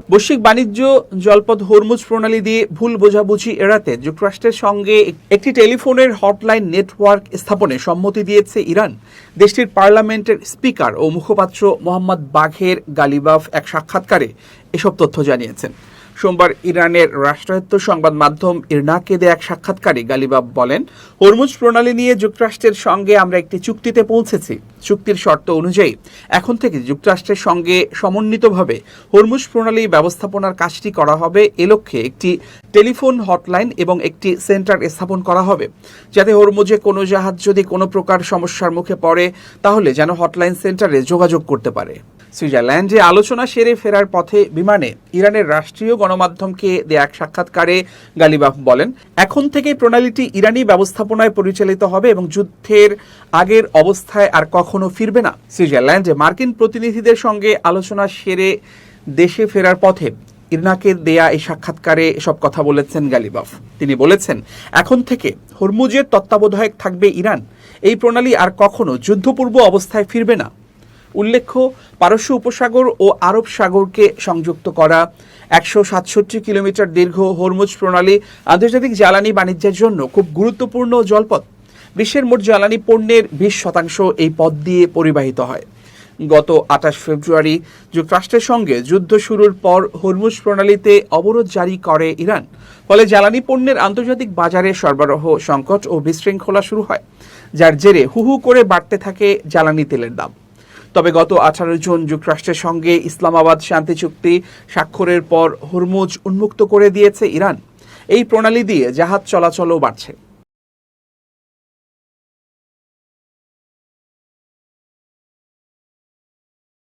বৈশ্বিক বাণিজ্য জলপথ হরমুজ প্রণালী দিয়ে ভুল বোঝাবুঝি এড়াতে যুক্তরাষ্ট্রের সঙ্গে একটি টেলিফোনের হটলাইন নেটওয়ার্ক স্থাপনে সম্মতি দিয়েছে ইরান। দেশটির পার্লামেন্টের স্পিকার ও মুখপাত্র মোহাম্মদ বাঘের গালিবাফ এক সাক্ষাৎকারে এসব তথ্য জানিয়েছেন। সোমবার ইরানের রাষ্ট্রায়ত্ত সংবাদ মাধ্যম ইরনাকে দেয়া এক সাক্ষাৎকারে গালিবাফ বলেন, হরমুজ প্রণালী নিয়ে যুক্তরাষ্ট্রের সঙ্গে আমরা একটি চুক্তিতে পৌঁছেছি। চুক্তির শর্ত অনুযায়ী এখন থেকে যুক্তরাষ্ট্রের সঙ্গে সমন্বিতভাবে হরমুজ প্রণালী ব্যবস্থাপনার কাজটি করা হবে। এ লক্ষ্যে একটি টেলিফোন হটলাইন এবং একটি সেন্টার স্থাপন করা হবে, যাতে হরমুজে কোনো জাহাজ যদি কোনো প্রকার সমস্যার মুখে পড়ে তাহলে যেন হটলাইন সেন্টারে যোগাযোগ করতে পারে। সুইজারল্যান্ডে আলোচনা সেরে ফেরার পথে বিমানে ইরানের রাষ্ট্রীয় গণমাধ্যমকে দেয়া এক সাক্ষাৎকারে গালিবাফ বলেন, এখন থেকে প্রণালীটি ইরানি ব্যবস্থাপনায় পরিচালিত হবে এবং যুদ্ধের আগের অবস্থায় আর কখনো ফিরবে না। সুইজারল্যান্ডে মার্কিন প্রতিনিধিদের সঙ্গে আলোচনা সেরে দেশে ফেরার পথে ইরনাকে দেয়া এই সাক্ষাৎকারে এসব কথা বলেছেন গালিবাফ। তিনি বলেছেন, এখন থেকে হরমুজের তত্ত্বাবধায়ক থাকবে ইরান। এই প্রণালী আর কখনো যুদ্ধপূর্ব অবস্থায় ফিরবে না। উল্লেখ্য, পারস্য উপসাগর ও আরব সাগরকে সংযুক্ত করা 167 কিলোমিটার দীর্ঘ হরমুজ প্রণালী আন্তর্জাতিক জ্বালানি বাণিজ্যের জন্য খুব গুরুত্বপূর্ণ জলপথ। বিশ্বের মোট জ্বালানি পণ্যের 20% এই পথ দিয়ে পরিবাহিত হয়। গত 28 ফেব্রুয়ারি যুক্তরাষ্ট্রের সঙ্গে যুদ্ধ শুরুর পর হরমুজ প্রণালীতে অবরোধ জারি করে ইরান। ফলে জ্বালানি পণ্যের আন্তর্জাতিক বাজারে সরবরাহ সংকট ও বিশৃঙ্খলা শুরু হয়, যার জেরে হু করে বাড়তে থাকে জ্বালানি তেলের দাম। তবে গত 18 জুন যুক্তরাষ্ট্রের সঙ্গে ইসলামাবাদ শান্তি চুক্তি স্বাক্ষরের পর হরমুজ উন্মুক্ত করে দিয়েছে ইরান। এই প্রণালী দিয়ে জাহাজ চলাচলও বাড়ছে।